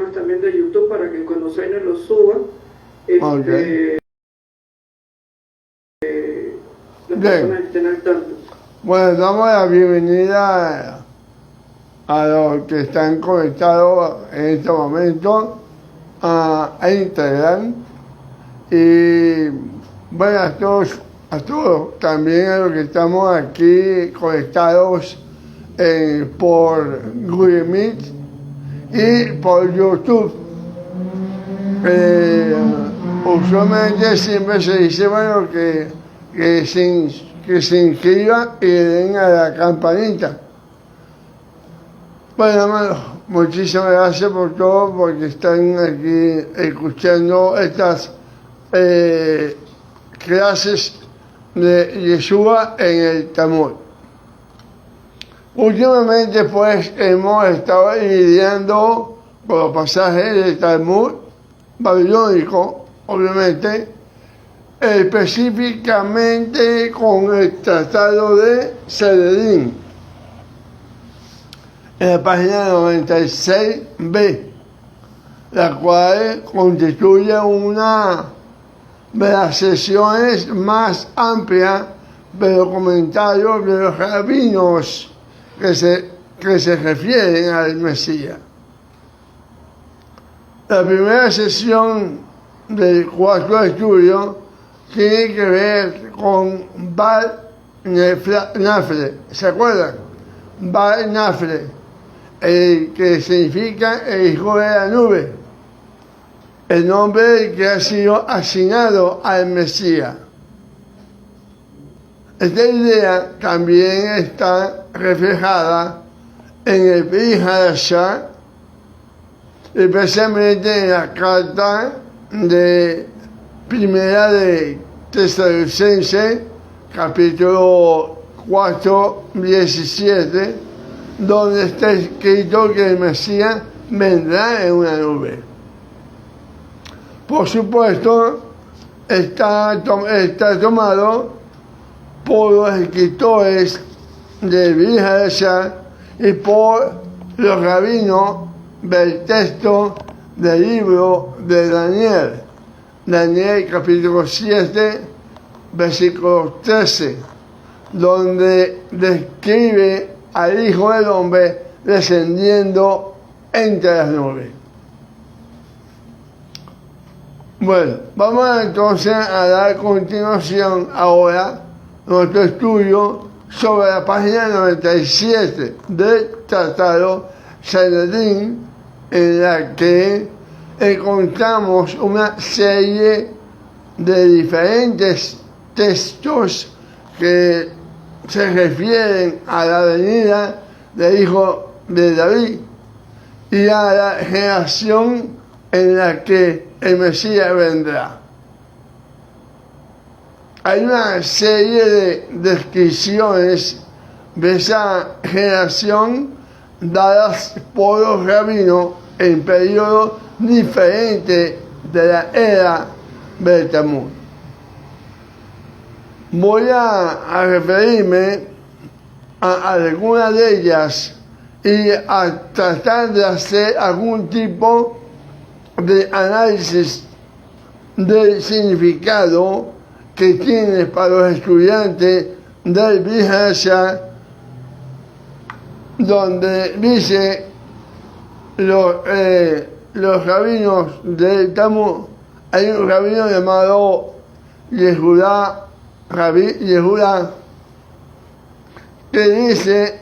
también de YouTube para que cuando Zaina lo suba, Okay. las Bien. personas estén al tanto. Bueno, damos la bienvenida a los que están conectados en este momento a Instagram y bueno, a todos, también a los que estamos aquí conectados por Google Meet y por YouTube. Usualmente siempre se dice, bueno, que se inscriban y le den a la campanita. Bueno, hermano, muchísimas gracias por todo, porque están aquí escuchando estas clases de Yeshua en el Talmud. Últimamente, pues, hemos estado lidiando con los pasajes del Talmud babilónico, obviamente, específicamente con el Tratado de Sanedrín, en la página 96b, la cual constituye una de las sesiones más amplias de los comentarios de los rabinos que se refieren al Mesías. La primera sesión del cuarto estudio tiene que ver con Bar Nafle. ¿Se acuerdan? Bar Nafle, que significa el hijo de la nube, el nombre que ha sido asignado al Mesías. Esta idea también está reflejada en el Brit Hadashah, especialmente en la carta de Primera de Tesalonicenses, capítulo 4, 17, donde está escrito que el Mesías vendrá en una nube. Por supuesto, está tomado por los escritores de Brit Hadashah y por los rabinos del texto del libro de Daniel capítulo 7, versículo 13, donde describe al Hijo del Hombre descendiendo entre las nubes. Bueno, vamos entonces a dar continuación ahora nuestro estudio sobre la página 97 del Tratado Sanedrín, en la que encontramos una serie de diferentes textos que se refieren a la venida del Hijo de David y a la generación en la que el Mesías vendrá. Hay una serie de descripciones de esa generación dadas por los rabinos en periodos diferentes de la era del Talmud. Voy a referirme a algunas de ellas y a tratar de hacer algún tipo de análisis del significado que tiene para los estudiantes del Brit Hadashah, donde dice los rabinos del Talmud. Hay un rabino llamado Yehudá, Rabí Yehudá, que dice: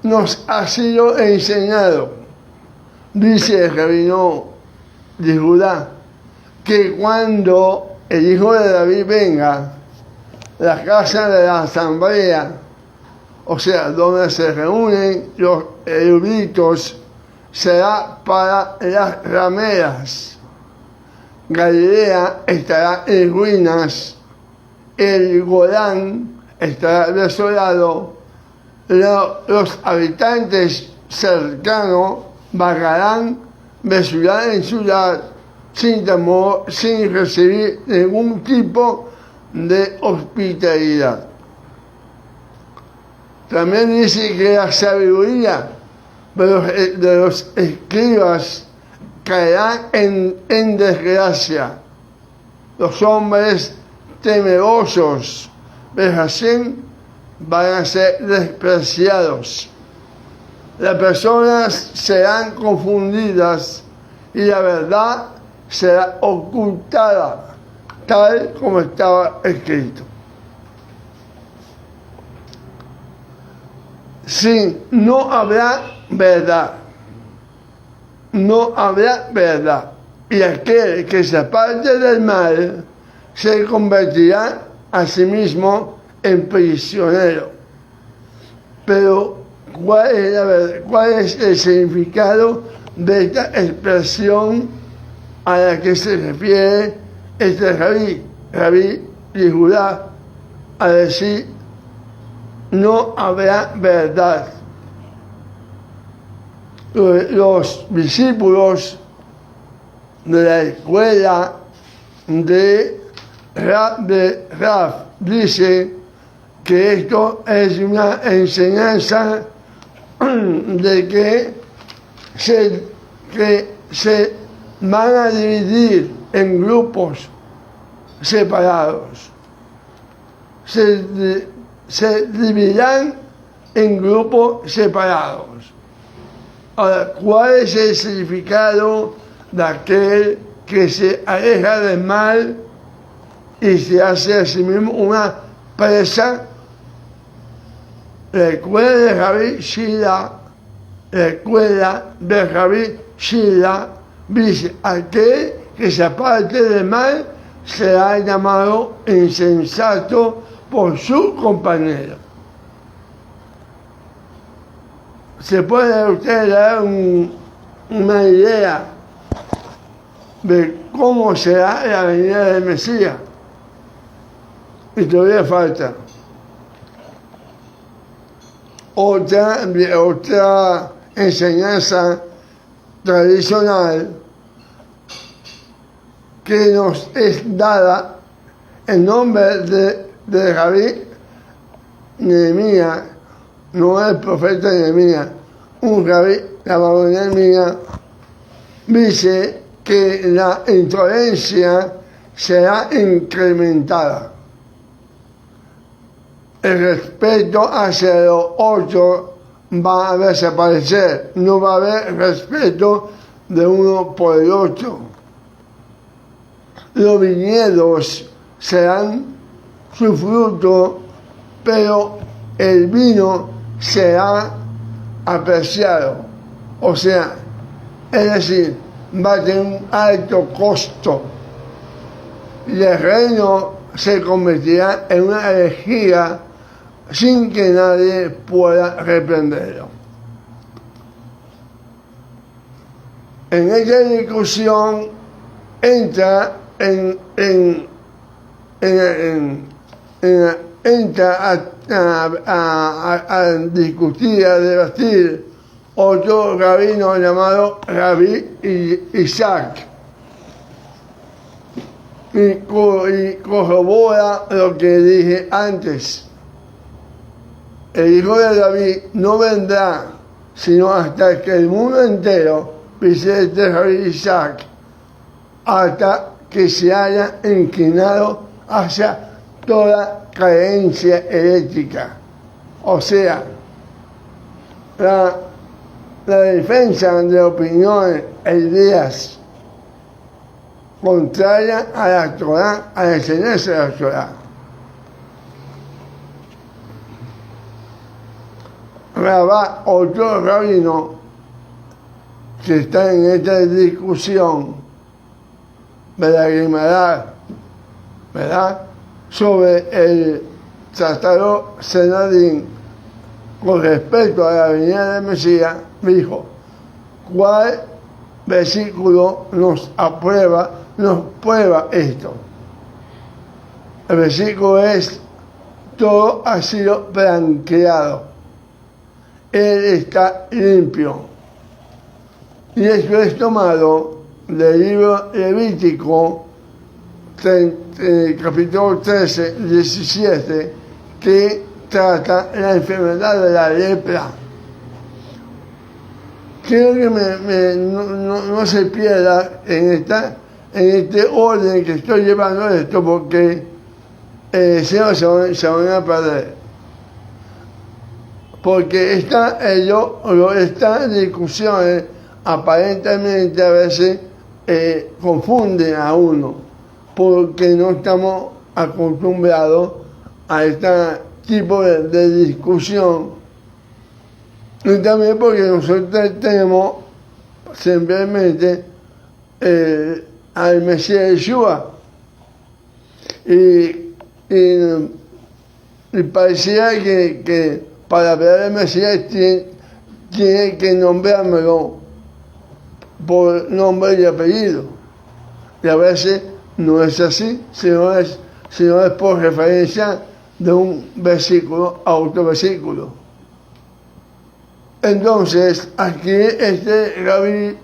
nos ha sido enseñado, dice el rabino Yehudá, que cuando el Hijo de David venga, la casa de la asamblea, o sea, donde se reúnen los eruditos, será para las rameras. Galilea estará en ruinas, el Golán estará desolado, los habitantes cercanos vagarán de ciudad en ciudad sin temor, sin recibir ningún tipo de hospitalidad. También dice que la sabiduría de los escribas caerán en desgracia. Los hombres temerosos de Hashem van a ser despreciados. Las personas serán confundidas y la verdad será ocultada, tal como estaba escrito. Sí, no habrá verdad. No habrá verdad. Y aquel que se aparte del mal se convertirá a sí mismo en prisionero. Pero, ¿cuál es la verdad? ¿Cuál es el significado de esta expresión a la que se refiere este Rabí Yehudá, a decir no habrá verdad? Los discípulos de la escuela de Raf dice que esto es una enseñanza de que se van a dividir en grupos separados. Se dividirán en grupos separados. Ahora, ¿cuál es el significado de aquel que se aleja del mal y se hace a sí mismo una presa? La escuela de Rabí Shila dice: aquel que se aparte del mal será llamado insensato por su compañero. ¿Se puede usted dar una idea de cómo será la venida del Mesías? Y todavía falta. Otra enseñanza tradicional que nos es dada en nombre de Rabí Nehemías, no el profeta Nehemías, un rabí llamado Nehemías, dice que la intolerancia será incrementada. El respeto hacia los otros va a desaparecer, no va a haber respeto de uno por el otro. Los viñedos serán su fruto, pero el vino será apreciado. O sea, es decir, va a tener un alto costo y el reino se convertirá en una herejía sin que nadie pueda reprenderlo. En esta discusión entra a discutir, a debatir otro rabino llamado Rabí Isaac, y corrobora lo que dije antes. El hijo de David no vendrá sino hasta que el mundo entero visite Rabí Isaac, hasta que se haya inclinado hacia toda creencia herética. O sea, la defensa de opiniones e ideas contrarias a la Torá, a la enseñanza de la Torá. Rabá, otro rabino que está en esta discusión de la Gemara, ¿verdad?, sobre el tratado Senadín con respecto a la venida del Mesías, dijo: ¿cuál versículo nos prueba esto? El versículo es: todo ha sido blanqueado, él está limpio. Y esto es tomado del libro Levítico, capítulo 13, 17, que trata la enfermedad de la lepra, quiero que no se pierda en este orden que estoy llevando esto, porque si no se van a perder. Porque estas discusiones aparentemente a veces confunden a uno, porque no estamos acostumbrados a este tipo de discusión, y también porque nosotros tenemos simplemente al Mesías Yeshua, y parecía que para ver al Mesías tiene que nombrármelo por nombre y apellido, y a veces no es así, sino es por referencia de un versículo a otro versículo. Entonces, aquí este rabí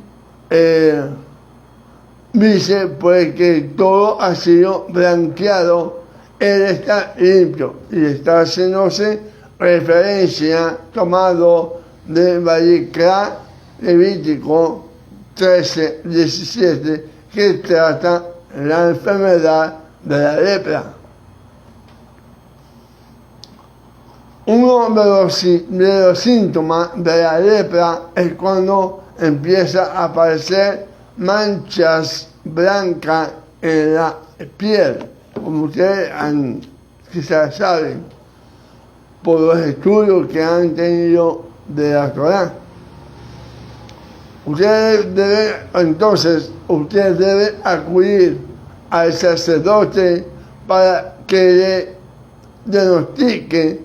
dice pues que todo ha sido blanqueado, él está limpio, y está haciéndose referencia tomado de Vayikra, Levítico 13:17, que trata la enfermedad de la lepra. Uno de los síntomas de la lepra es cuando empieza a aparecer manchas blancas en la piel, como ustedes quizás saben, por los estudios que han tenido de la Torá. Usted debe acudir al sacerdote para que le diagnostique,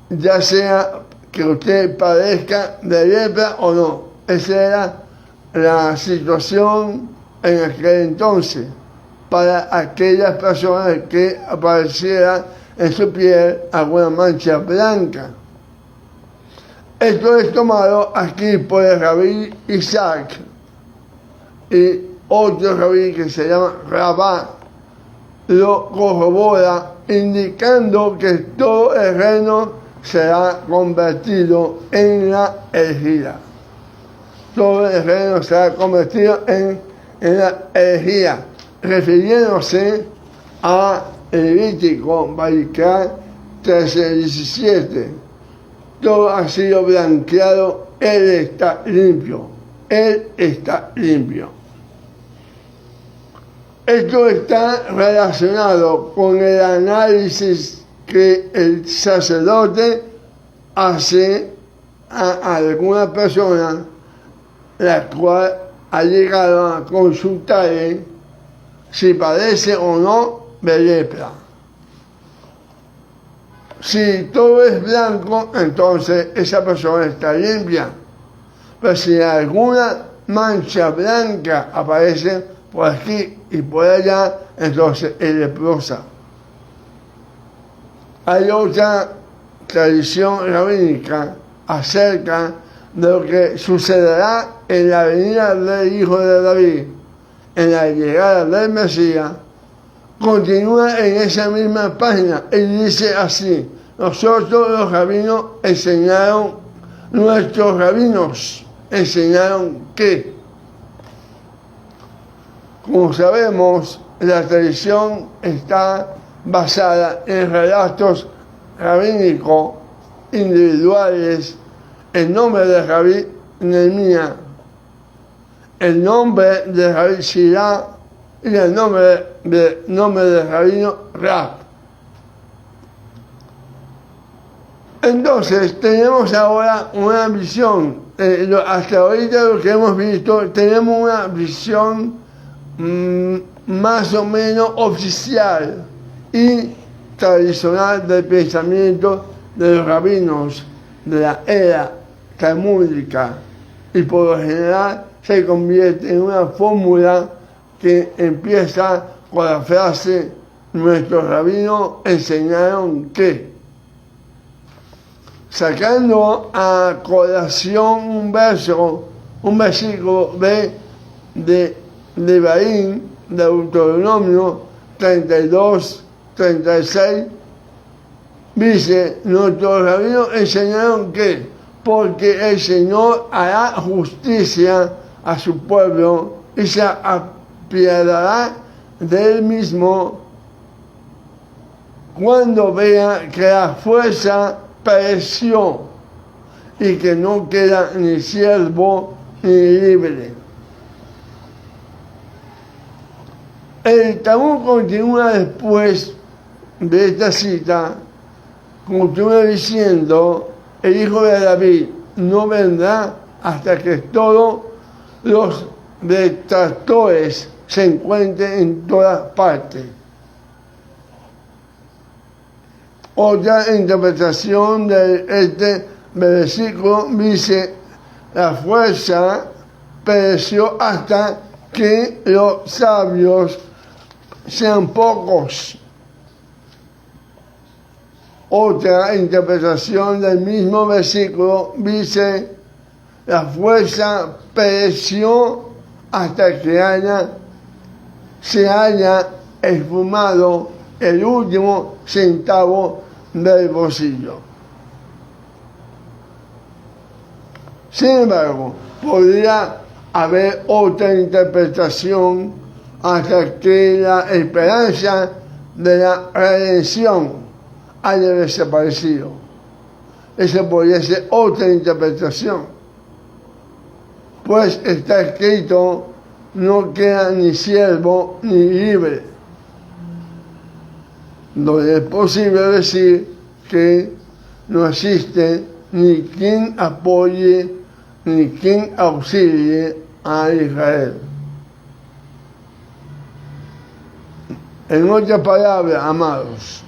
ya sea que usted padezca de lepra o no. Esa era la situación en aquel entonces, para aquellas personas que apareciera en su piel alguna mancha blanca. Esto es tomado aquí por el rabí Isaac y otro rabí que se llama Rabá, lo corrobora, indicando que todo el reino será convertido en la herejía. Todo el reino será convertido en la herejía, refiriéndose a Levítico, Vayikra 13:17. Todo ha sido blanqueado, él está limpio, él está limpio. Esto está relacionado con el análisis que el sacerdote hace a alguna persona, la cual ha llegado a consultarle si padece o no de lepra. Si todo es blanco, entonces esa persona está limpia. Pero si alguna mancha blanca aparece por aquí y por allá, entonces es leprosa. Hay otra tradición rabínica acerca de lo que sucederá en la venida del Hijo de David, en la llegada del Mesías. Continúa en esa misma página y dice así: nuestros rabinos enseñaron que, como sabemos, la tradición está basada en relatos rabínicos individuales. El nombre de Rabí Nehemías, el nombre de Rabí Shirá y el nombre de rabino Rab. Entonces tenemos ahora una visión, hasta ahorita lo que hemos visto, tenemos una visión más o menos oficial y tradicional del pensamiento de los rabinos de la era talmúdica, y por lo general se convierte en una fórmula que empieza con la frase: nuestros rabinos enseñaron que, sacando a colación un versículo de Levítico, de Deuteronomio 32:36, dice: nuestros rabinos enseñaron que porque el Señor hará justicia a su pueblo y se apiadará de él mismo cuando vea que la fuerza pereció y que no queda ni siervo ni libre. El Talmud continúa después de esta cita, continúa diciendo: el hijo de David no vendrá hasta que todos los detractores se encuentren en todas partes. Otra interpretación de este versículo dice: la fuerza pereció hasta que los sabios sean pocos. Otra interpretación del mismo versículo dice: la fuerza pereció hasta que se haya esfumado el último centavo del bolsillo. Sin embargo, podría haber otra interpretación hasta que la esperanza de la redención haya desaparecido. Esa podría ser otra interpretación, pues está escrito: no queda ni siervo ni libre, donde es posible decir que no existe ni quien apoye ni quien auxilie a Israel. En otras palabras, amados,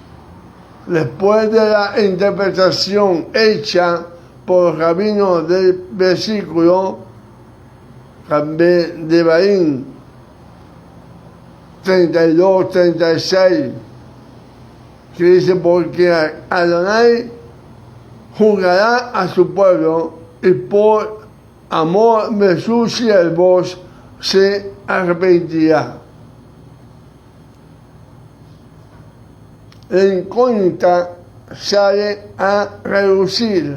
después de la interpretación hecha por el rabino del versículo de Devarim 32-36, que dice: porque Adonai juzgará a su pueblo y por amor de sus siervos se arrepentirá. La incógnita sale a relucir.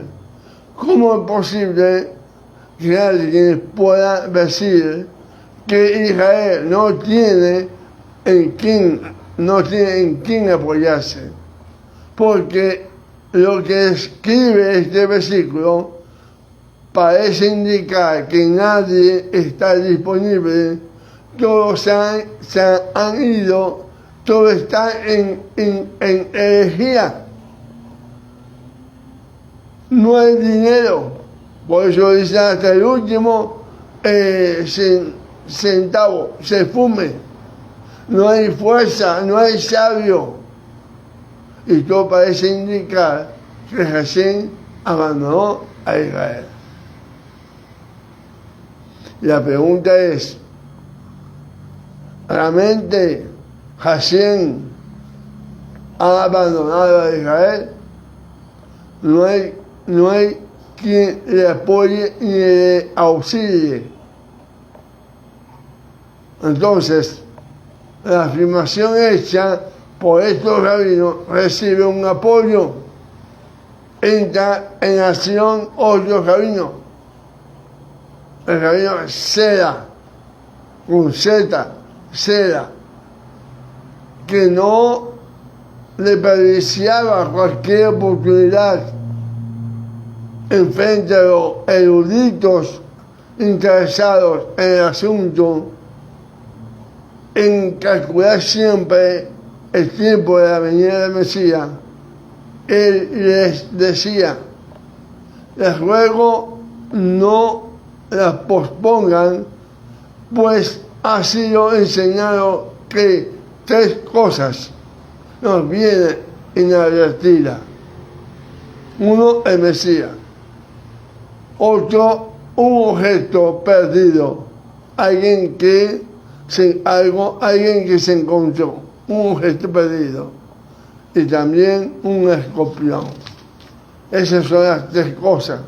¿Cómo es posible que alguien pueda decir que Israel no tiene en quién apoyarse? Porque lo que escribe este versículo parece indicar que nadie está disponible, todos se han ido, todo está en herejía. No hay dinero, por eso dice: hasta el último centavo se fume. No hay fuerza, no hay sabio. Y todo parece indicar que Hashem abandonó a Israel. La pregunta es: ¿realmente Hashem ha abandonado a Israel? No hay quien le apoye ni le auxilie. Entonces, la afirmación hecha por estos rabinos recibe un apoyo. Entra en acción otro rabino, el rabino Sera, con Z, Sera, que no desperdiciaba cualquier oportunidad en frente a los eruditos interesados en el asunto, en calcular siempre el tiempo de la venida del Mesías. Él les decía: les ruego no las pospongan, pues ha sido enseñado que 3 cosas nos vienen inadvertidas. 1, el Mesías. Otro, un objeto perdido, alguien que se encontró, un objeto perdido, y también un escorpión. Esas son las 3 cosas.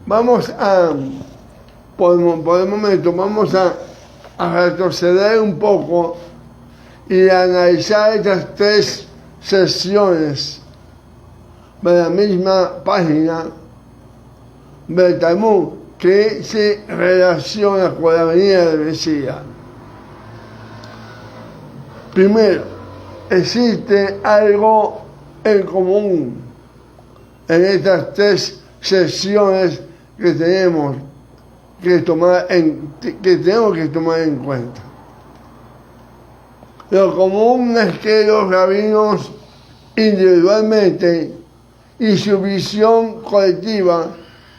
Vamos a, por el momento, vamos a retroceder un poco y analizar estas 3 sesiones de la misma página del Talmud que se relaciona con la venida del Mesías. Primero, existe algo en común en estas tres sesiones que tenemos que tomar en cuenta. Lo común es que los rabinos individualmente y su visión colectiva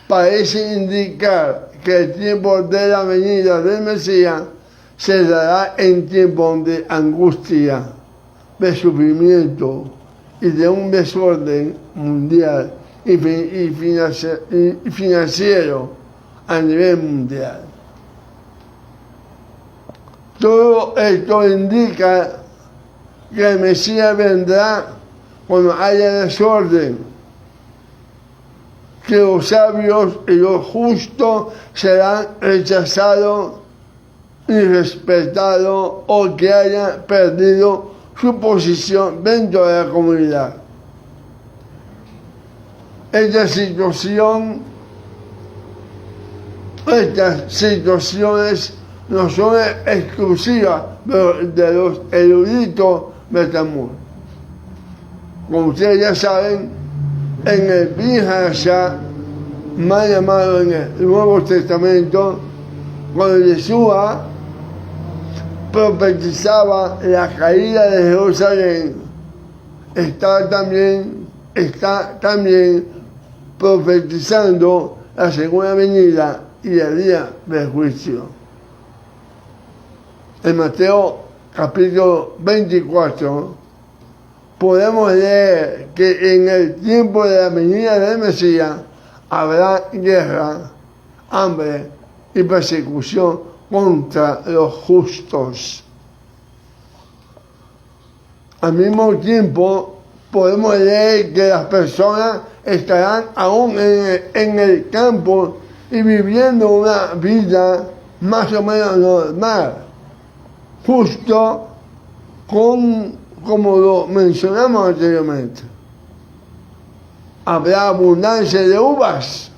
parece indicar que el tiempo de la venida del Mesías se dará en tiempo de angustia, de sufrimiento y de un desorden mundial y financiero a nivel mundial. Todo esto indica que el Mesías vendrá cuando haya desorden, que los sabios y los justos serán rechazados y respetados o que hayan perdido su posición dentro de la comunidad. Estas situaciones no son exclusivas de los eruditos del Talmud. Como ustedes ya saben, en el Bihasha, más llamado en el Nuevo Testamento, cuando Yeshua profetizaba la caída de Jerusalén, está también profetizando la segunda venida y el día del juicio. En Mateo capítulo 24 podemos leer que en el tiempo de la venida del Mesías habrá guerra, hambre y persecución contra los justos. Al mismo tiempo podemos leer que las personas estarán aún en el campo y viviendo una vida más o menos normal, justo como lo mencionamos anteriormente. Habrá abundancia de uvas,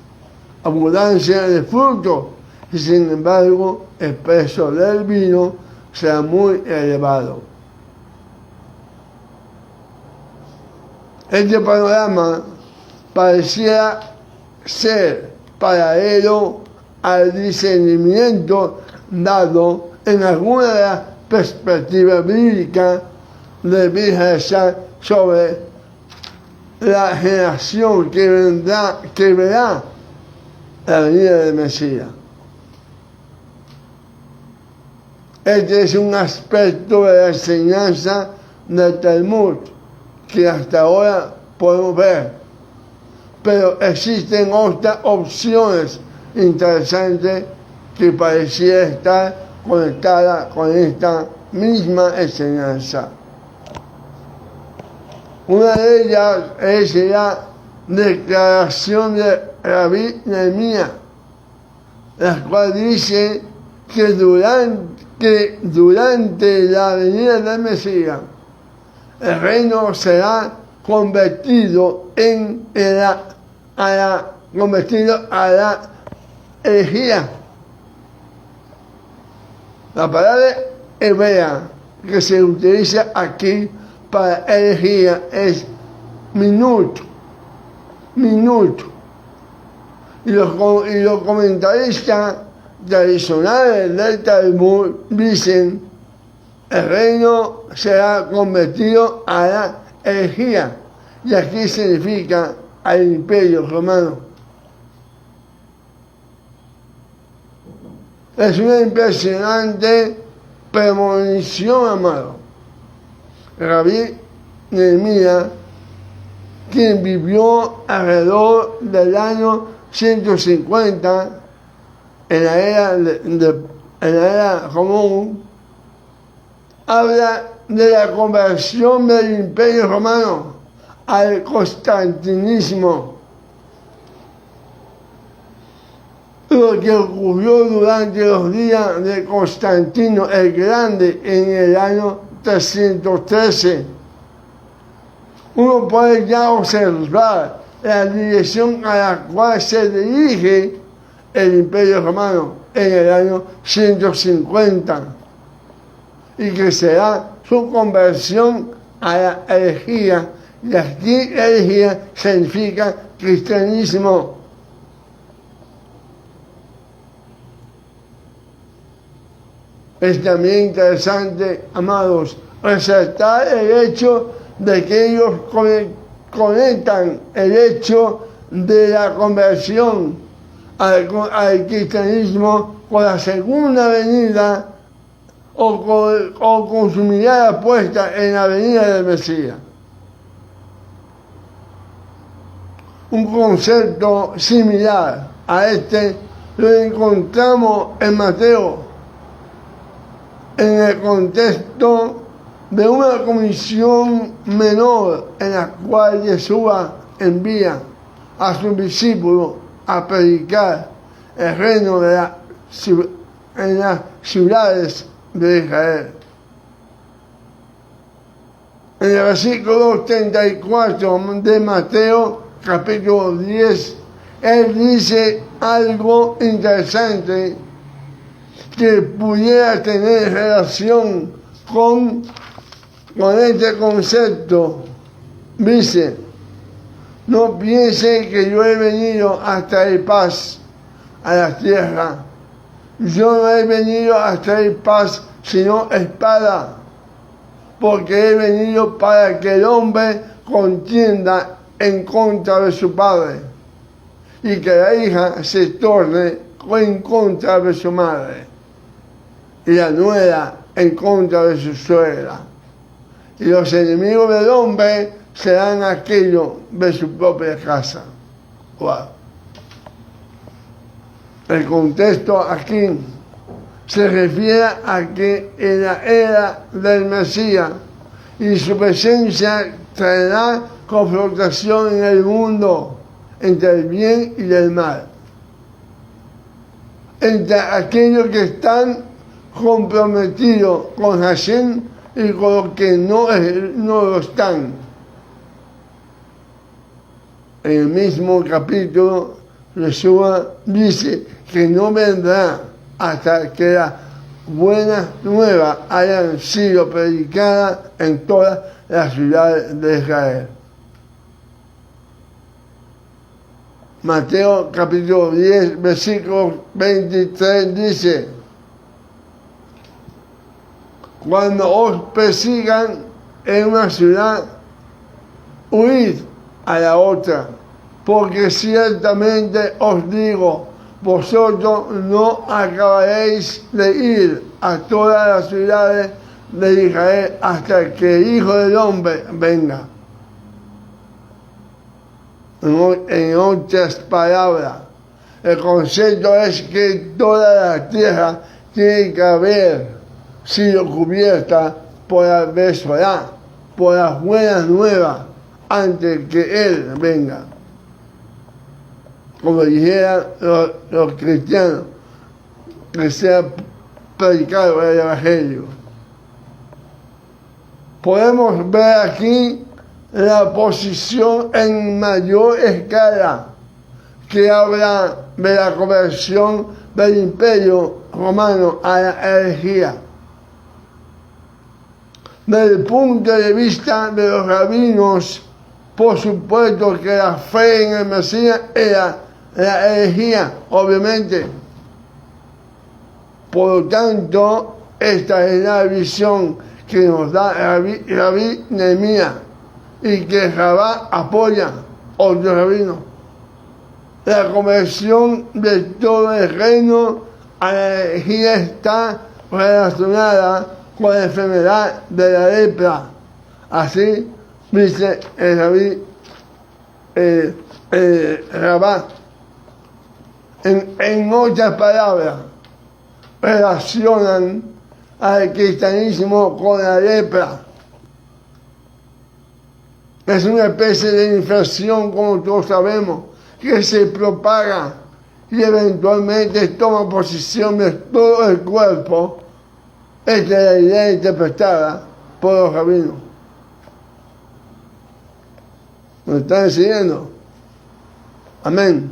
abundancia de frutos, y sin embargo el precio del vino será muy elevado. Este panorama parecía ser paralelo al discernimiento dado en alguna de las perspectivas bíblicas de Bihasha sobre la generación que verá la venida del Mesías. Este es un aspecto de la enseñanza del Talmud que hasta ahora podemos ver, pero existen otras opciones interesantes que parecía estar conectadas con esta misma enseñanza. Una de ellas es la declaración de Rabí Nehemías, la cual dice que durante la venida del Mesías el reino será convertido a la herejía. La palabra hebrea que se utiliza aquí para herejía es minuto. Y los comentaristas tradicionales del Talmud dicen: el reino será convertido a la herejía, y aquí significa al Imperio Romano. Es una impresionante premonición, amado. Rabí Nehemías, quien vivió alrededor del año 150 en la era común, habla de la conversión del Imperio Romano al constantinismo, lo que ocurrió durante los días de Constantino el Grande en el año 313, uno puede ya observar la dirección a la cual se dirige el Imperio Romano en el año 150 y que será su conversión a la herejía, y aquí herejía significa cristianismo. Es también interesante, amados, resaltar el hecho de que ellos conectan el hecho de la conversión al cristianismo con la segunda venida o con su mirada puesta en la venida del Mesías. Un concepto similar a este lo encontramos en Mateo, en el contexto de una comisión menor en la cual Yeshua envía a sus discípulos a predicar el reino en las ciudades de Israel. En el versículo 34 de Mateo, capítulo 10, él dice algo interesante que pudiera tener relación con este concepto. Dice: no piense que yo he venido a traer paz a la tierra. Yo no he venido a traer paz, sino espada, porque he venido para que el hombre contienda en contra de su padre y que la hija se torne en contra de su madre y la nuera en contra de su suegra. Y los enemigos del hombre serán aquellos de su propia casa. Wow. El contexto aquí se refiere a que en la era del Mesías y su presencia traerá confrontación en el mundo entre el bien y el mal, entre aquellos que están comprometidos con Hashem y con los que no lo están. En el mismo capítulo, Yeshua dice que no vendrá hasta que las buenas nuevas hayan sido predicadas en todas las ciudades de Israel. Mateo capítulo 10, versículo 23 dice: cuando os persigan en una ciudad, huid a la otra, porque ciertamente os digo, vosotros no acabaréis de ir a todas las ciudades de Israel hasta que el Hijo del Hombre venga. En otras palabras, el concepto es que toda la tierra tiene que haber sido cubierta por la Besorá, por las buenas nuevas, antes que Él venga. Como dijeran los cristianos, que sea predicado el Evangelio. Podemos ver aquí la posición en mayor escala que habla de la conversión del Imperio Romano a la herejía. Desde el punto de vista de los rabinos, por supuesto que la fe en el Mesías era la herejía, obviamente. Por lo tanto, esta es la visión que nos da Rabí Nehemías y que Rabá apoya, otro rabino. La conversión de todo el reino a la herejía está relacionada con la enfermedad de la lepra. Así dice el Rabí Rabá. En otras palabras, relacionan al cristianismo con la lepra. Es una especie de infección, como todos sabemos, que se propaga y eventualmente toma posesión de todo el cuerpo. Esta es la idea interpretada por los rabinos. Nos está enseñando. Amén.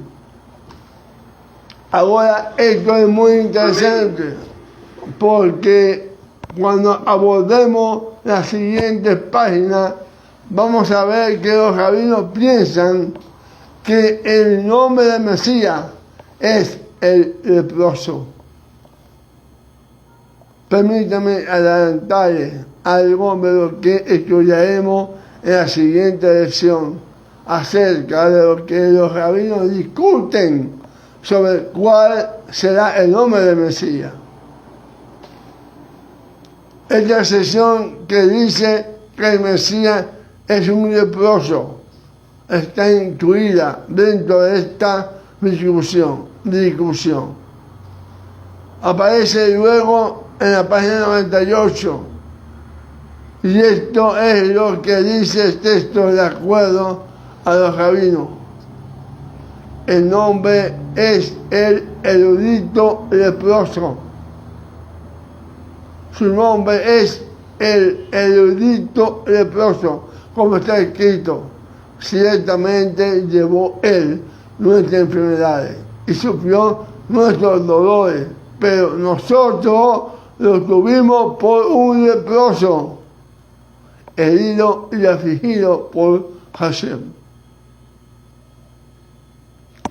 Ahora, esto es muy interesante, porque cuando abordemos la siguiente página, vamos a ver que los rabinos piensan que el nombre del Mesías es el leproso. Permítame adelantarles algo de lo que estudiaremos en la siguiente lección acerca de lo que los rabinos discuten sobre cuál será el nombre del Mesías. Esta sección que dice que el Mesías es un leproso está incluida dentro de esta discusión. Aparece luego en la página 98, y esto es lo que dice el texto de acuerdo a los rabinos. El nombre es el erudito leproso. Su nombre es el erudito leproso, como está escrito. Ciertamente llevó él nuestras enfermedades y sufrió nuestros dolores, pero nosotros lo tuvimos por un leproso, herido y afligido por Hashem.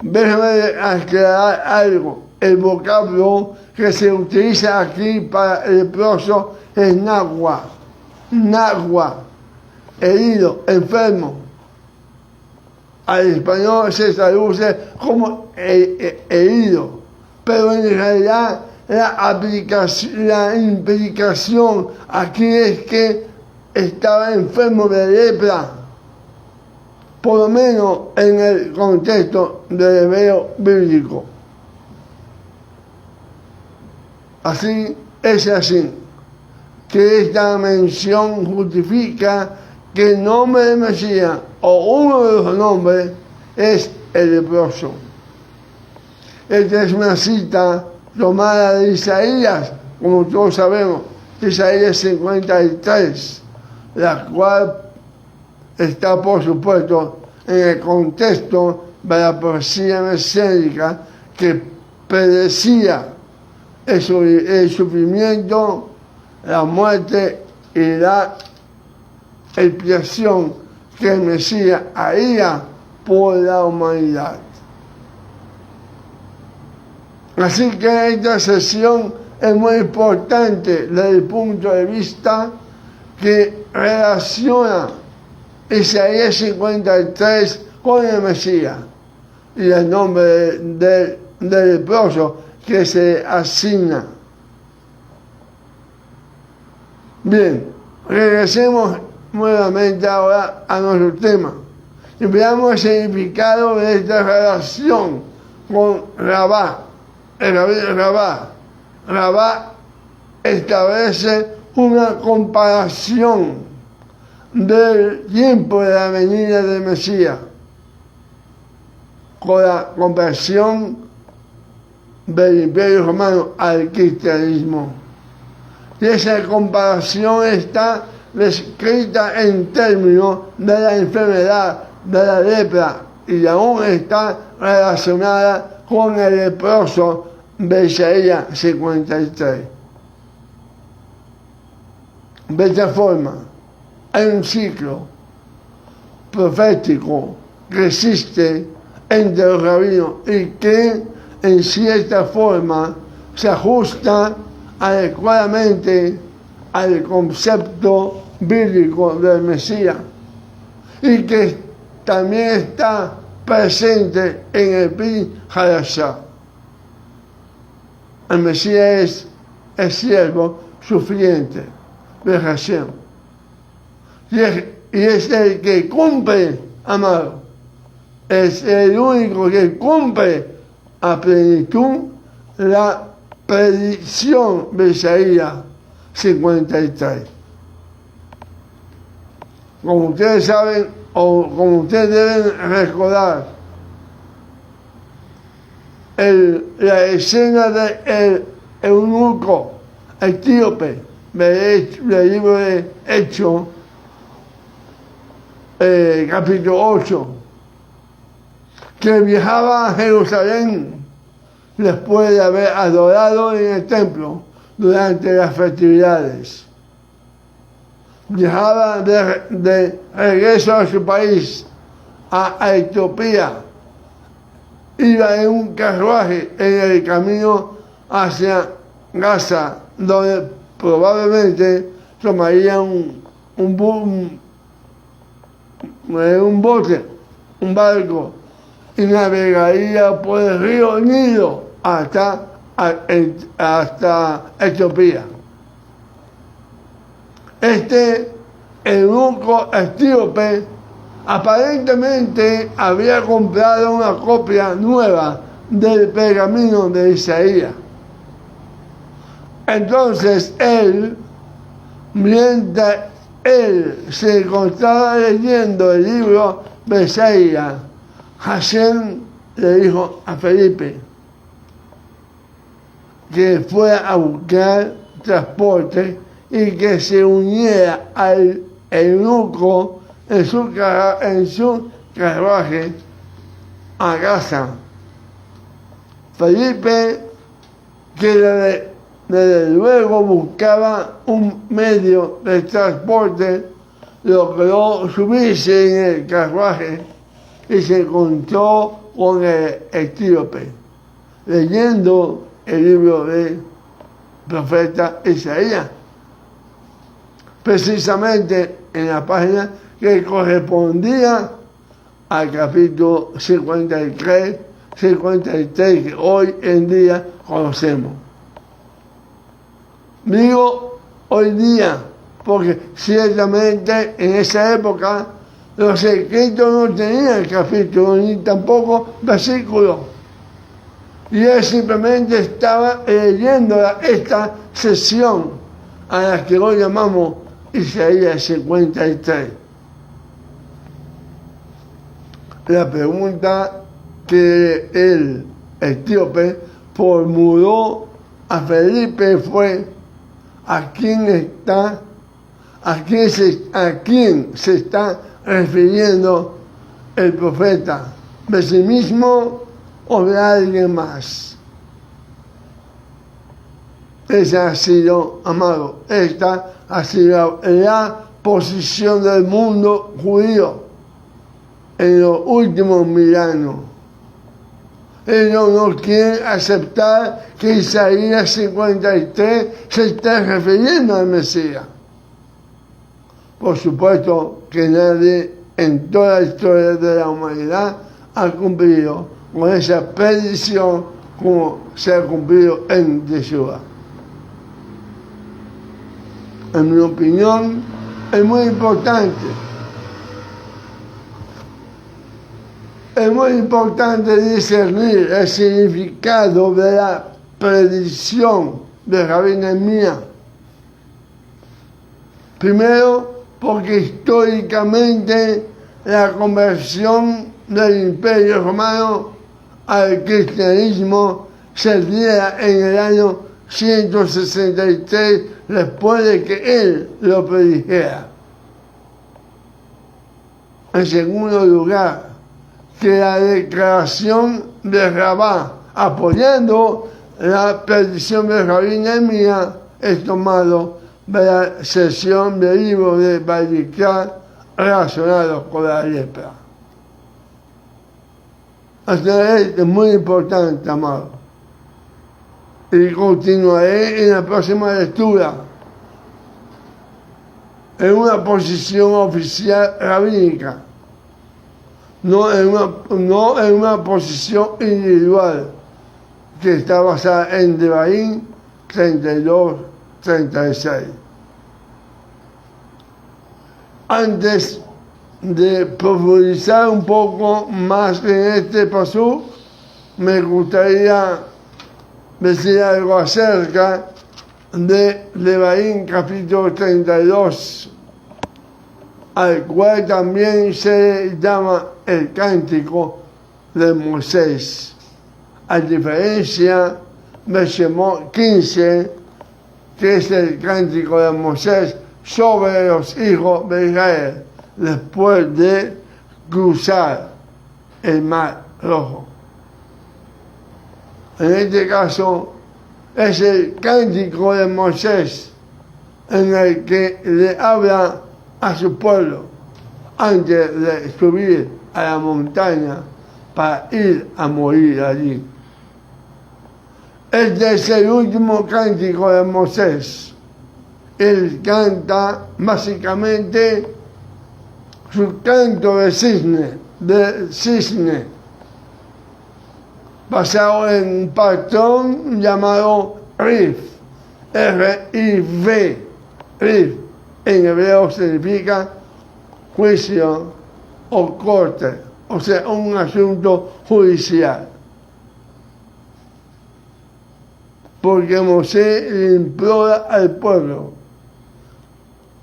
Déjame aclarar algo. El vocablo que se utiliza aquí para el leproso es nahua, herido, enfermo. Al español se traduce como herido, pero en realidad la implicación aquí es que estaba enfermo de lepra, por lo menos en el contexto del hebreo bíblico. Así es así, que esta mención justifica que el nombre de Mesías, o uno de los nombres, es el leproso. Esta es una cita tomada de Isaías, como todos sabemos, Isaías 53, la cual está, por supuesto, en el contexto de la profecía mesiánica que predecía el sufrimiento, la muerte y la expiación que el Mesías haría por la humanidad. Así que esta sesión es muy importante desde el punto de vista que relaciona Isaías 53 con el Mesías y el nombre del leproso que se asigna. Bien, regresemos nuevamente ahora a nuestro tema y veamos el significado de esta relación con Rabá. Rabá establece una comparación del tiempo de la venida del Mesías con la conversión del Imperio Romano al cristianismo. Y esa comparación está descrita en términos de la enfermedad de la lepra y aún está relacionada con el leproso de Isaías 53. De esta forma, hay un ciclo profético que existe entre los rabinos y que en cierta forma se ajusta adecuadamente al concepto bíblico del Mesías y que también está presente en el Brit Hadashah. El Mesías es el siervo sufriente de Hashem y es el que cumple, amado, es el único que cumple a plenitud la predicción de Isaías 53. Como ustedes saben, o como ustedes deben recordar, la escena del eunuco etíope del libro de Hechos, capítulo 8, que viajaba a Jerusalén después de haber adorado en el templo durante las festividades. Viajaba de regreso a su país, a Etiopía. Iba en un carruaje en el camino hacia Gaza, donde probablemente tomaría un bote, un barco, y navegaría por el río Nilo hasta Etiopía. Este eunuco etíope aparentemente había comprado una copia nueva del pergamino de Isaías. Entonces él, mientras él se encontraba leyendo el libro de Isaías, Hashem le dijo a Felipe que fuera a buscar transporte y que se uniera al eunuco en su carruaje a Gaza. Felipe, que desde luego buscaba un medio de transporte, logró subirse en el carruaje y se encontró con el etíope, leyendo el libro del profeta Isaías, precisamente en la página que correspondía al capítulo 53, que hoy en día conocemos. Digo hoy día, porque ciertamente en esa época los escritos no tenían capítulo ni tampoco versículo. Y él simplemente estaba leyendo esta sesión a la que hoy llamamos Isaías 53. La pregunta que el etíope formuló a Felipe fue: ¿a quién se está refiriendo el profeta? ¿De sí mismo o de alguien más? Esa ha sido, amado, esta ha sido la posición del mundo judío en los últimos 1000 años. Ellos no quieren aceptar que Isaías 53 se esté refiriendo al Mesías. Por supuesto que nadie en toda la historia de la humanidad ha cumplido con esa predicción como se ha cumplido en Yeshua. En mi opinión, es muy importante. Es muy importante discernir el significado de la predicción de Rabbi Nehemías. Primero, porque históricamente la conversión del Imperio Romano al cristianismo se diera en el año 163 después de que él lo predijera. En segundo lugar, que la declaración de Rabá apoyando la predicción de Rabbi Nehemías es tomado de la sesión del libro de Vayikra relacionado con la lepra. Hasta esto es muy importante, amado. Y continuaré en la próxima lectura en una posición oficial rabínica, no en una posición individual que está basada en Devarim 32-36. Antes de profundizar un poco más en este pasú, me gustaría decir algo acerca de Devarim capítulo 32, al cual también se llama el cántico de Moisés, a diferencia de Shemot 15, que es el cántico de Moisés sobre los hijos de Israel. después de cruzar el Mar Rojo. En este caso es el cántico de Moisés en el que le habla a su pueblo antes de subir a la montaña para ir a morir allí. Este es el último cántico de Moisés. Él canta básicamente su canto de cisne, basado en un patrón llamado Rif, R-I-V. Rif en hebreo significa juicio o corte, o sea, un asunto judicial. Porque Moisés le implora al pueblo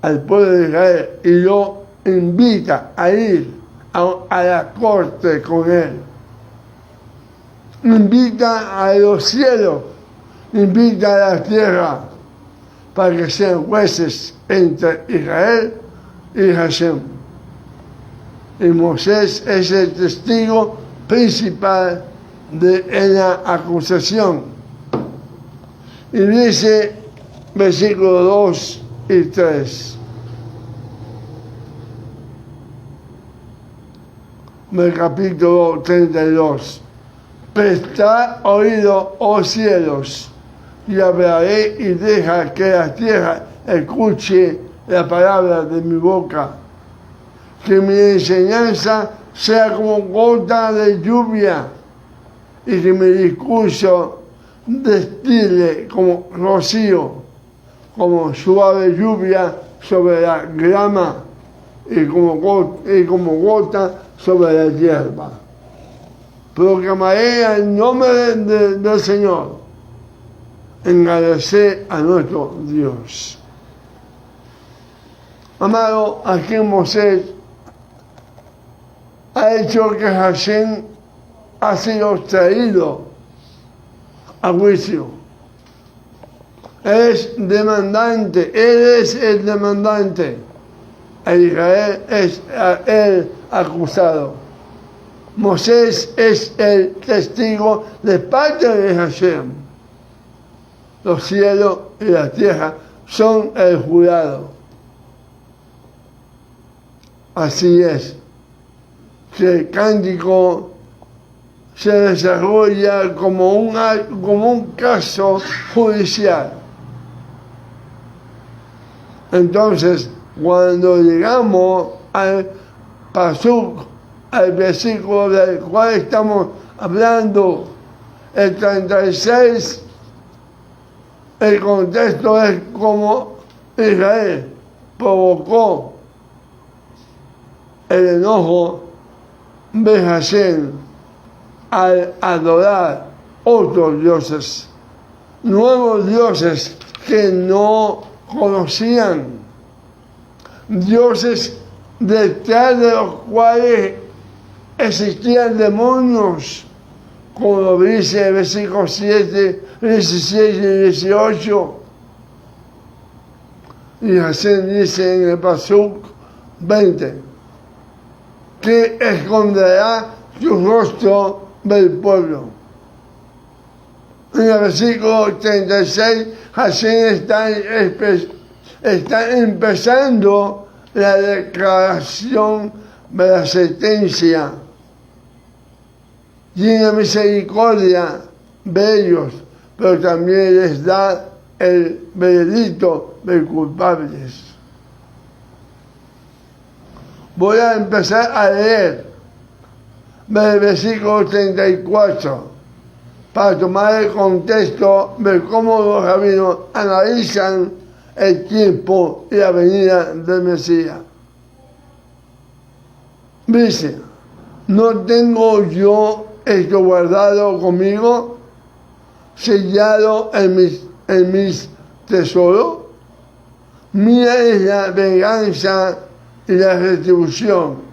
de Israel, y lo invita a ir a la corte con él. Invita a los cielos, invita a la tierra, para que sean jueces entre Israel y Hashem. Y Moisés es el testigo principal en la acusación. Y dice, versículos 2 y 3. Del capítulo 32. Prestad oído, oh cielos, y hablaré y deja que la tierra escuche la palabra de mi boca. Que mi enseñanza sea como gota de lluvia, y que mi discurso destile como rocío, como suave lluvia sobre la grama y como gota sobre la hierba. Proclamaré el nombre del Señor, engrandecer a nuestro Dios. Amado, aquí Moisés ha hecho que Hashem ha sido traído a juicio. Él es el demandante. Israel es el acusado. Moisés es el testigo de parte de Hashem. Los cielos y la tierra son el jurado. Así es que el cántico se desarrolla como un caso judicial. Entonces, cuando llegamos al pasuk, al versículo del cual estamos hablando, el 36, el contexto es como Israel provocó el enojo de Hashem al adorar otros dioses, nuevos dioses que no conocían, dioses detrás de los cuales existían demonios, como lo dice el versículo 7, 16 y 18. Y Hashem dice en el pasuk 20, que esconderá su rostro del pueblo. En el versículo 36, Hashem está empezando la declaración de la sentencia. Tiene misericordia de ellos, pero también les da el veredicto de culpables. Voy a empezar a leer del versículo 34 para tomar el contexto de cómo los rabinos analizan el tiempo y la venida del Mesías. Dice, ¿no tengo yo esto guardado conmigo, sellado en mis tesoros? Mía es la venganza y la retribución.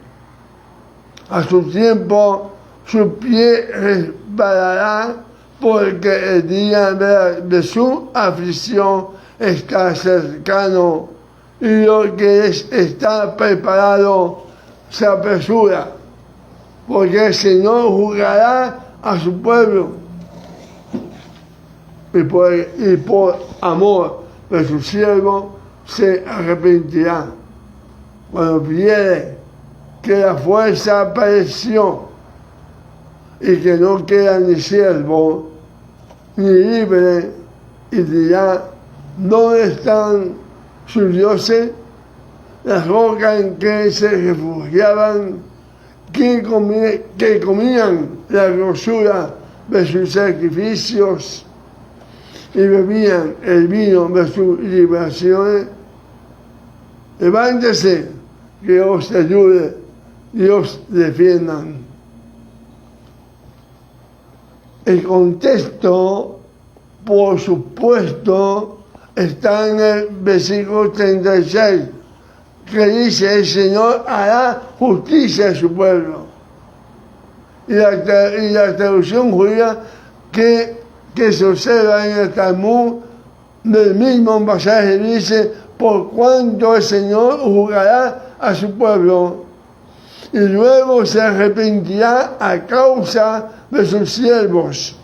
A su tiempo su pie resbalará, porque el día de su aflicción está cercano, y lo que está preparado se apresura, porque el Señor juzgará a su pueblo y por amor de su siervo se arrepentirá. Cuando viere que la fuerza pereció y que no queda ni siervo ni libre, y dirá: ¿dónde están sus dioses? La roca en que se refugiaban, que comían la grosura de sus sacrificios y bebían el vino de sus libaciones. Levántese, que os ayude y os defiendan. El contexto, por supuesto, está en el versículo 36, que dice: el Señor hará justicia a su pueblo. Y la traducción judía que se observa en el Talmud del mismo pasaje dice: por cuanto el Señor juzgará a su pueblo y luego se arrepentirá a causa de sus siervos.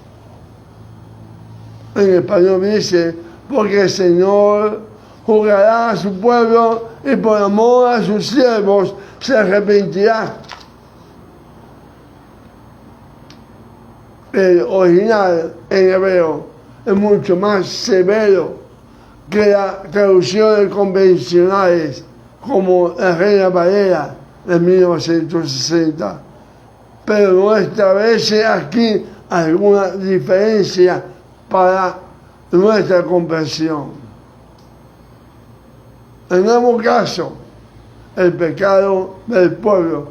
En español dice: porque el Señor juzgará a su pueblo y por amor a sus siervos se arrepentirá. El original en hebreo es mucho más severo que las traducciones convencionales, como la Reina Valera de 1960, pero no establece aquí alguna diferencia para nuestra comprensión. En ambos casos, el pecado del pueblo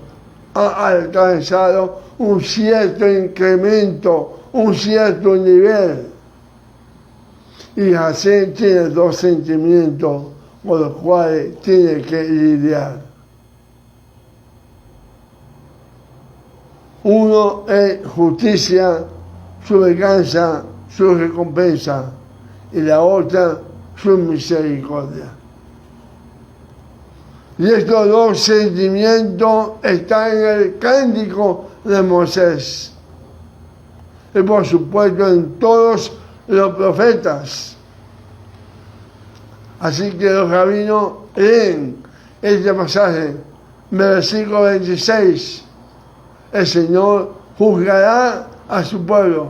ha alcanzado un cierto incremento, un cierto nivel. Y Hashem tiene dos sentimientos con los cuales tiene que lidiar. Uno es justicia, su venganza, su recompensa, y la otra su misericordia. Y estos dos sentimientos están en el cántico de Moisés y por supuesto en todos los profetas. Así que los rabinos leen este pasaje, versículo 26: el Señor juzgará a su pueblo,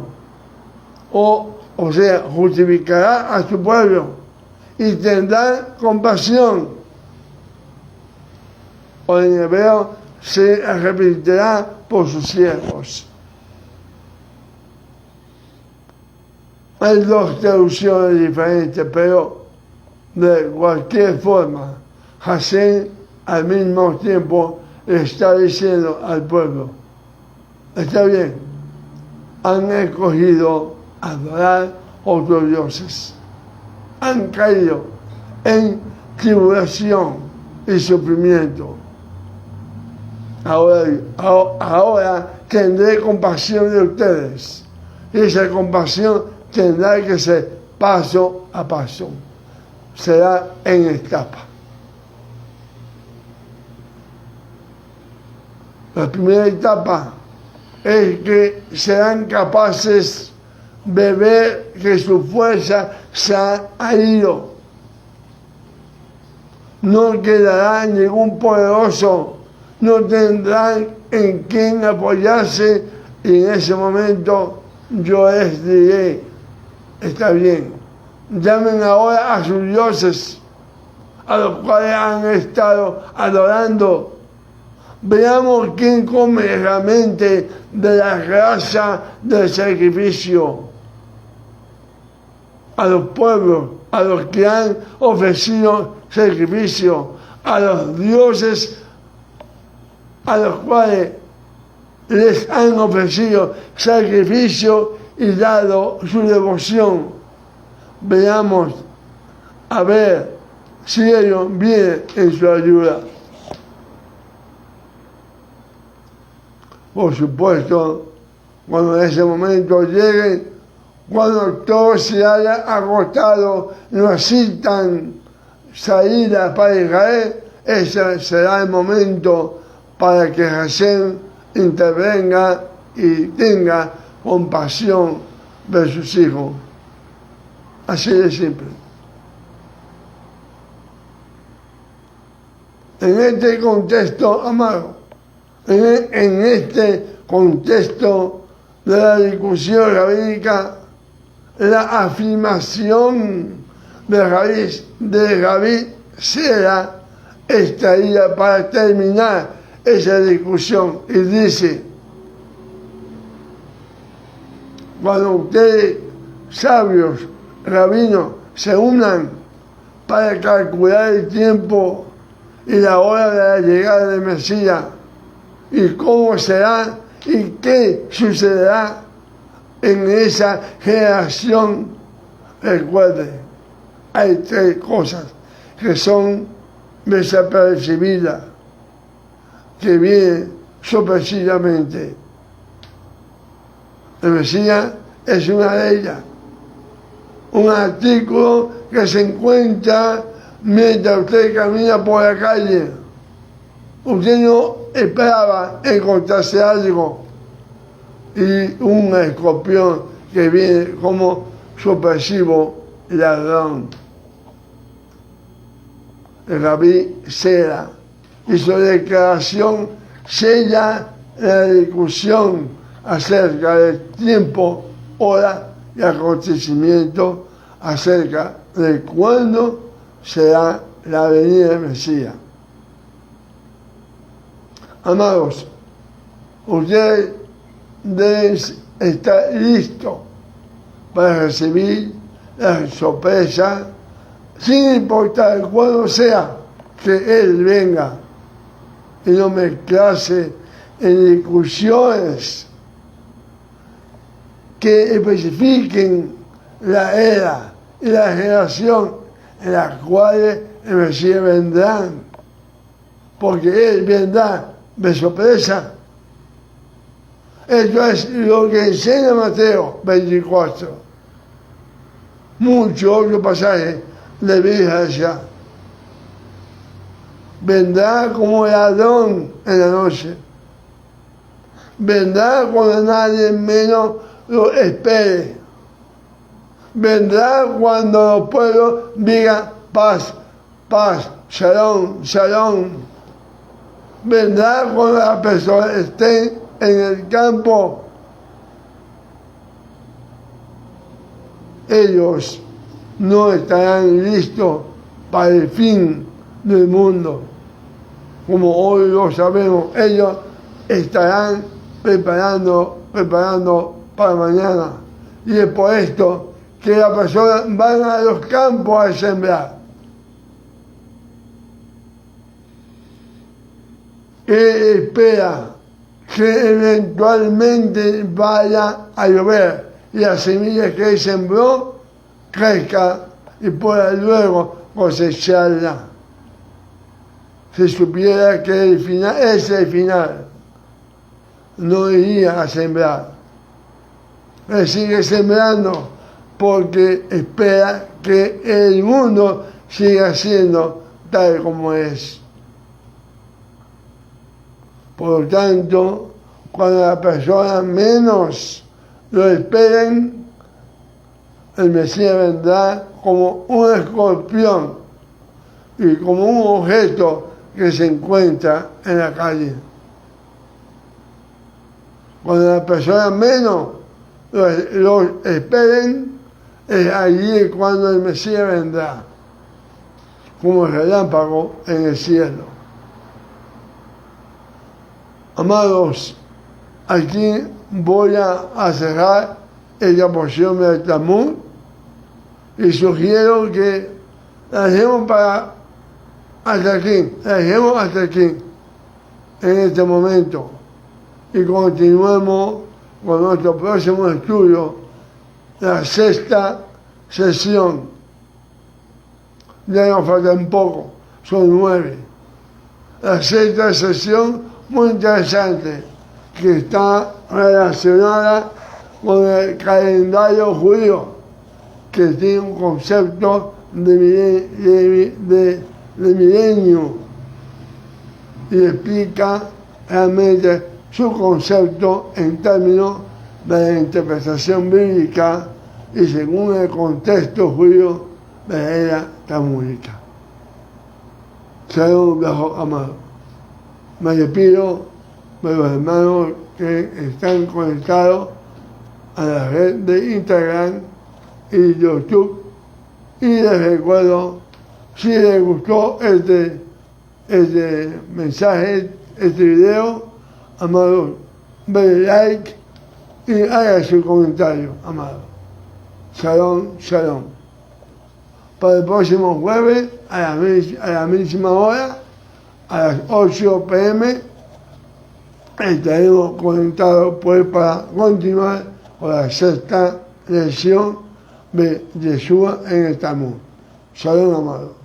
o sea, justificará a su pueblo y tendrá compasión. O en hebreo, se arrepentirá por sus siervos. Hay dos traducciones diferentes, pero de cualquier forma, Hashem al mismo tiempo está diciendo al pueblo: está bien, han escogido adorar otros dioses, han caído en tribulación y sufrimiento. Ahora tendré compasión de ustedes, y esa compasión tendrá que ser paso a paso, será en etapa. La primera etapa es que serán capaces de ver que su fuerza se ha ido. No quedará ningún poderoso, no tendrán en quién apoyarse, y en ese momento yo les diré: está bien, llamen ahora a sus dioses, a los cuales han estado adorando. Veamos quién come realmente de la grasa del sacrificio. A los pueblos, a los que han ofrecido sacrificio, a los dioses a los cuales les han ofrecido sacrificio y dado su devoción. Veamos a ver si ellos vienen en su ayuda. Por supuesto, cuando en ese momento llegue, cuando todo se haya agotado, necesitan salida para Israel, ese será el momento para que Hashem intervenga y tenga compasión de sus hijos. Así de simple. En este contexto, amado, en este contexto de la discusión rabínica, la afirmación de Rabí Sera estaría para terminar esa discusión y dice: cuando ustedes, sabios, rabinos, se unan para calcular el tiempo y la hora de la llegada del Mesías, y cómo será y qué sucederá en esa generación, recuerden, hay tres cosas que son desapercibidas, que vienen sorpresivamente. El Mesías es una de ellas, un artículo que se encuentra mientras usted camina por la calle. Usted no esperaba encontrarse algo y un escorpión que viene como sorpresivo ladrón. El Rabí Sera hizo declaración, sella la discusión acerca del tiempo, hora y acontecimiento acerca de cuándo será la venida del Mesías. Amados, ustedes deben estar listos para recibir la sorpresa, sin importar cuándo sea que Él venga, y no mezclarse en discusiones que especifiquen la era y la generación en las cuales el Mesías vendrá, porque Él vendrá de sorpresa. Esto es lo que enseña Mateo 24. Muchos otros pasajes de Biblia allá. Vendrá como ladrón en la noche. Vendrá cuando nadie menos lo espere. Vendrá cuando los pueblos digan paz, paz, shalom, shalom. Vendrá cuando las personas estén en el campo. Ellos no estarán listos para el fin del mundo, como hoy lo sabemos. Ellos estarán preparando para mañana. Y es por esto que las personas van a los campos a sembrar. Él espera que eventualmente vaya a llover y la semilla que él sembró crezca y pueda luego cosecharla. Si supiera que el final es el final, no iría a sembrar. Él sigue sembrando porque espera que el mundo siga siendo tal como es. Por lo tanto, cuando las personas menos lo esperen, el Mesías vendrá como un escorpión y como un objeto que se encuentra en la calle. Cuando las personas menos lo esperen, es allí cuando el Mesías vendrá, como el relámpago en el cielo. Amados, aquí voy a cerrar esta porción del Talmud y sugiero que la dejemos hasta aquí, en este momento, y continuemos con nuestro próximo estudio, la sexta sesión. Ya nos faltan poco, son 9. La sexta sesión muy interesante, que está relacionada con el calendario judío, que tiene un concepto de milenio y explica realmente su concepto en términos de la interpretación bíblica y según el contexto judío de la era talmúdica. Shalom, viejo amado. Me despido de los hermanos que están conectados a la red de Instagram y YouTube, y les recuerdo, si les gustó este mensaje, este video, amados, denle like y haga su comentario, amado. Shalom, shalom. Para el próximo jueves, a la misma hora, a las 8 p.m., estaremos conectados pues para continuar con la sexta lección de Yeshua en el Talmud. Shalom, amado.